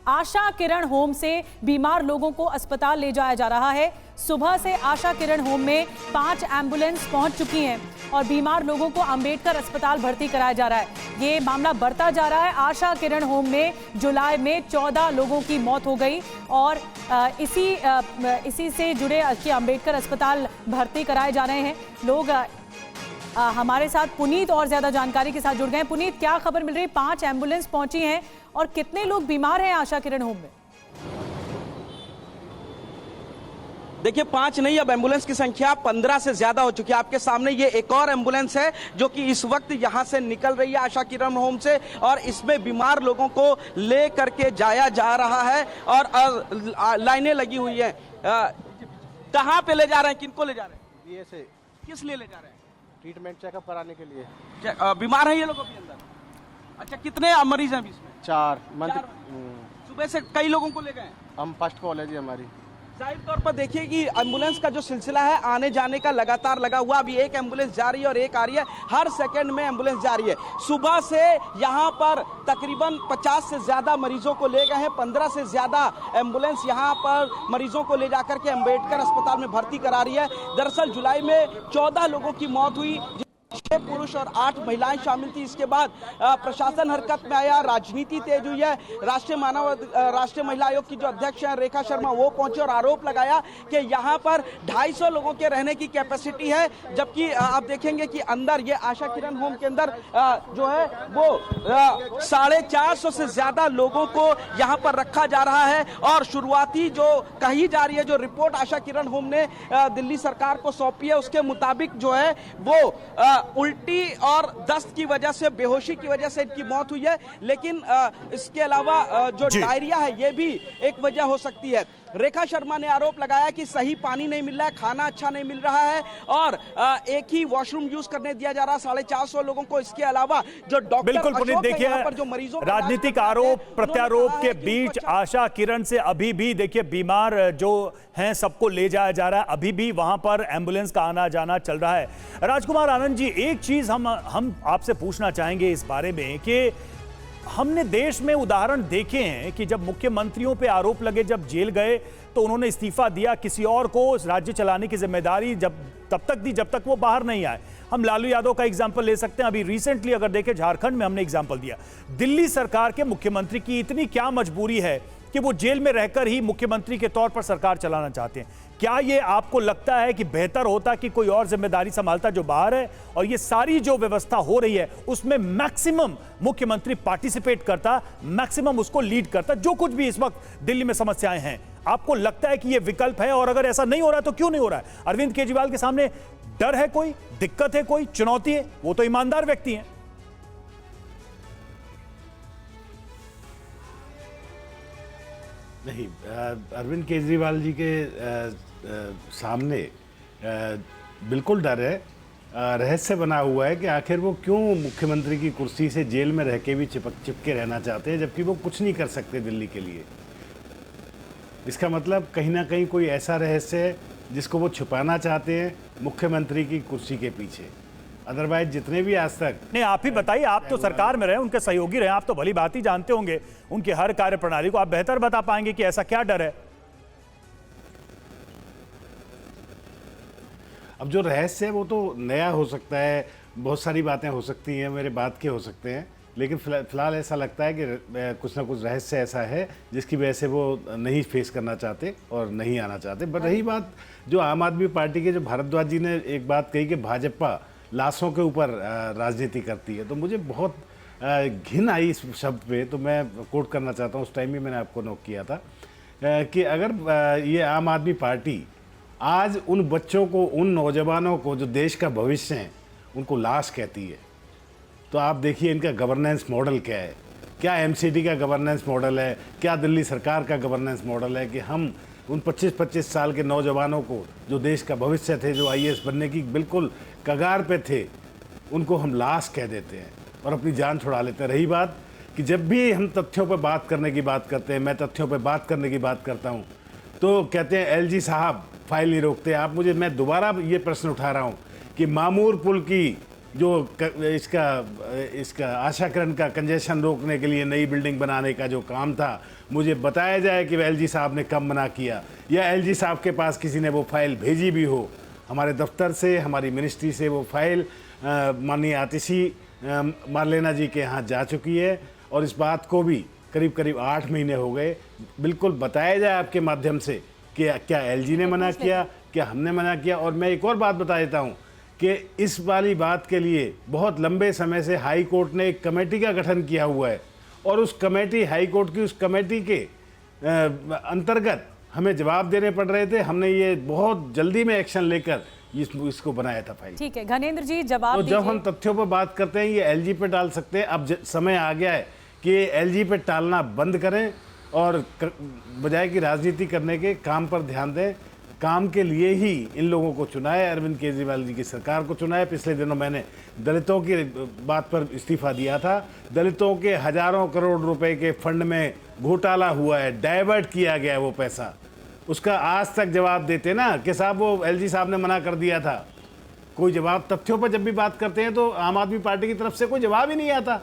Asha Kiran home से बीमार लोगों को अस्पताल ले जाया जा रहा है। सुबह से आशा किरण होम में 5 एम्बुलेंस पहुंच चुकी हैं और बीमार लोगों को अंबेडकर अस्पताल भर्ती कराया जा रहा है। ये मामला बढ़ता जा रहा है। आशा किरण होम में जुलाई में 14 लोगों की मौत हो गई और इसी से जुड़े अंबेडकर अस्पताल भर्ती कराए जा रहे हैं लोग। हमारे साथ पुनीत और ज्यादा जानकारी के साथ जुड़ गए हैं। पुनीत, क्या खबर मिल रही है? 5 एम्बुलेंस पहुंची हैं और कितने लोग बीमार हैं आशा किरण होम में? देखिए, 5 नहीं, अब एम्बुलेंस की संख्या 15 से ज्यादा हो चुकी है। आपके सामने ये एक और एम्बुलेंस है जो कि इस वक्त यहां से निकल रही है आशा किरण होम से, और इसमें बीमार लोगों को ले करके जाया जा रहा है और लाइनें लगी हुई है। कहां पे ले जा रहे हैं, किनको ले जा रहे हैं? ये से किस लिए ले जा रहे हैं? ट्रीटमेंट चेकअप कराने के लिए। बीमार हैं ये लोग अभी अंदर? अच्छा, कितने मरीज हैं अभी इसमें? 4 सुबह से कई लोगों को ले गए? हम फर्स्ट कॉलेज है हमारी। जाहिर तौर पर देखिए कि एम्बुलेंस का जो सिलसिला है आने जाने का लगातार लगा हुआ। अभी एक एम्बुलेंस जा रही है और एक आ रही है, हर सेकंड में एम्बुलेंस जा रही है। सुबह से यहां पर तकरीबन 50 से ज्यादा मरीजों को ले गए हैं। 15 से ज्यादा एम्बुलेंस यहां पर मरीजों को ले जाकर के अंबेडकर अस्पताल में भर्ती करा रही है। दरअसल जुलाई में 14 लोगों की मौत हुई, 6 पुरुष और 8 महिलाएं शामिल थी। इसके बाद प्रशासन हरकत में आया, राजनीति तेज हुई है। राष्ट्रीय महिला आयोग की जो अध्यक्ष हैं रेखा शर्मा, वो पहुंचे और आरोप लगाया कि यहां पर 250 लोगों के रहने की कैपेसिटी है, जबकि आप देखेंगे कि अंदर ये आशा किरण होम के अंदर जो है वो 450 से ज्यादा लोगों को यहां पर रखा जा रहा है। और शुरुआती जो कही जा रही है, जो रिपोर्ट आशा किरण होम ने दिल्ली सरकार को सौंपी है, उसके मुताबिक जो है वो उल्टी और दस्त की वजह से, बेहोशी की वजह से इनकी मौत हुई है। लेकिन इसके अलावा जो डायरिया है ये भी एक वजह हो सकती है। रेखा शर्मा ने आरोप लगाया कि सही पानी नहीं मिल रहा है, खाना अच्छा नहीं मिल रहा है और एक ही वॉशरूम यूज करने दिया जा रहा है 450 लोगों को। इसके अलावा जो डॉक्टर बिल्कुल पुनीत, देखिए जो मरीजों राजनीतिक आरोप प्रत्यारोप के बीच आशा किरण से अभी भी देखिए बीमार जो हैं सबको ले जाया जा रहा है। अभी भी वहां पर एम्बुलेंस का आना जाना चल रहा है। राजकुमार आनंद जी, एक चीज हम आपसे पूछना चाहेंगे इस बारे में कि हमने देश में उदाहरण देखे हैं कि जब मुख्यमंत्रियों पे आरोप लगे, जब जेल गए तो उन्होंने इस्तीफा दिया, किसी और को राज्य चलाने की जिम्मेदारी तब तक दी जब तक वो बाहर नहीं आए। हम लालू यादव का एग्जाम्पल ले सकते हैं। अभी रिसेंटली अगर देखें झारखंड में हमने एग्जाम्पल दिया। दिल्ली सरकार के मुख्यमंत्री की इतनी क्या मजबूरी है कि वो जेल में रहकर ही मुख्यमंत्री के तौर पर सरकार चलाना चाहते हैं? क्या ये आपको लगता है कि बेहतर होता कि कोई और जिम्मेदारी संभालता जो बाहर है, और ये सारी जो व्यवस्था हो रही है उसमें मैक्सिमम मुख्यमंत्री पार्टिसिपेट करता, मैक्सिमम उसको लीड करता, जो कुछ भी इस वक्त दिल्ली में समस्याएं हैं? आपको लगता है कि ये विकल्प है? और अगर ऐसा नहीं हो रहा तो क्यों नहीं हो रहा है? अरविंद केजरीवाल के सामने डर है, कोई दिक्कत है, कोई चुनौती है? वो तो ईमानदार व्यक्ति हैं। नहीं, अरविंद केजरीवाल जी के सामने बिल्कुल डर है। रहस्य बना हुआ है कि आखिर वो क्यों मुख्यमंत्री की कुर्सी से जेल में रह के भी चिपके रहना चाहते हैं, जबकि वो कुछ नहीं कर सकते दिल्ली के लिए। इसका मतलब कहीं ना कहीं कोई ऐसा रहस्य है जिसको वो छुपाना चाहते हैं मुख्यमंत्री की कुर्सी के पीछे। अदरवाइज जितने भी आज तक नहीं, आप ही बताइए, आप तो सरकार में रहे, उनके सहयोगी रहे, आप तो भली भांति जानते होंगे उनकी हर कार्यप्रणाली को। आप बेहतर बता पाएंगे कि ऐसा क्या डर है? अब जो रहस्य है वो तो नया हो सकता है, बहुत सारी बातें हो सकती हैं, मेरे बात के हो सकते हैं, लेकिन फिलहाल ऐसा लगता है कि कुछ ना कुछ रहस्य ऐसा है जिसकी वजह से वो नहीं फेस करना चाहते और नहीं आना चाहते। बट रही बात जो आम आदमी पार्टी के जो भारद्वाज जी ने एक बात कही कि भाजपा लाशों के ऊपर राजनीति करती है, तो मुझे बहुत घिन आई इस शब्द पे। तो मैं कोट करना चाहता हूँ, उस टाइम भी मैंने आपको नोट किया था कि अगर ये आम आदमी पार्टी आज उन बच्चों को, उन नौजवानों को जो देश का भविष्य हैं, उनको लाश कहती है, तो आप देखिए इनका गवर्नेंस मॉडल क्या है। क्या एमसीडी का गवर्नेंस मॉडल है, क्या दिल्ली सरकार का गवर्नेंस मॉडल है कि हम उन 25-25 साल के नौजवानों को जो देश का भविष्य थे, जो आईएएस बनने की बिल्कुल कगार पे थे, उनको हम लाश कह देते हैं और अपनी जान छुड़ा लेते हैं। रही बात कि जब भी हम तथ्यों पर बात करने की बात करते हैं, मैं तथ्यों पर बात करने की बात करता हूं, तो कहते हैं एलजी साहब फाइल नहीं रोकते। मैं दोबारा ये प्रश्न उठा रहा हूं कि मामूर पुल की जो इसका आशा किरण का कंजेशन रोकने के लिए नई बिल्डिंग बनाने का जो काम था, मुझे बताया जाए कि एलजी साहब ने कब मना किया, या एलजी साहब के पास किसी ने वो फाइल भेजी भी हो। हमारे दफ्तर से, हमारी मिनिस्ट्री से वो फाइल माननीय आतिशी मारलेना जी के यहाँ जा चुकी है, और इस बात को भी करीब करीब 8 महीने हो गए। बिल्कुल बताया जाए आपके माध्यम से कि क्या एलजी ने मना किया, क्या हमने मना किया। और मैं एक और बात बता देता हूँ कि इस वाली बात के लिए बहुत लंबे समय से हाई कोर्ट ने एक कमेटी का गठन किया हुआ है, और उस कमेटी, हाई कोर्ट की उस कमेटी के अंतर्गत हमें जवाब देने पड़ रहे थे। हमने ये बहुत जल्दी में एक्शन लेकर इसको बनाया था फाइल। ठीक है घनेंद्र जी, जवाब तो दीजिए। जब हम तथ्यों पर बात करते हैं, ये एलजी पे डाल सकते हैं। अब समय आ गया है कि एलजी पे टालना बंद करें और बजाय कि राजनीति करने के काम पर ध्यान दें। काम के लिए ही इन लोगों को चुना है, अरविंद केजरीवाल जी की सरकार को चुना है। पिछले दिनों मैंने दलितों की बात पर इस्तीफा दिया था। दलितों के हजारों करोड़ रुपए के फंड में घोटाला हुआ है, डाइवर्ट किया गया है वो पैसा। उसका आज तक जवाब देते ना कि साहब वो एलजी साहब ने मना कर दिया था। कोई जवाब, तथ्यों पर जब भी बात करते हैं तो आम आदमी पार्टी की तरफ से कोई जवाब ही नहीं आता।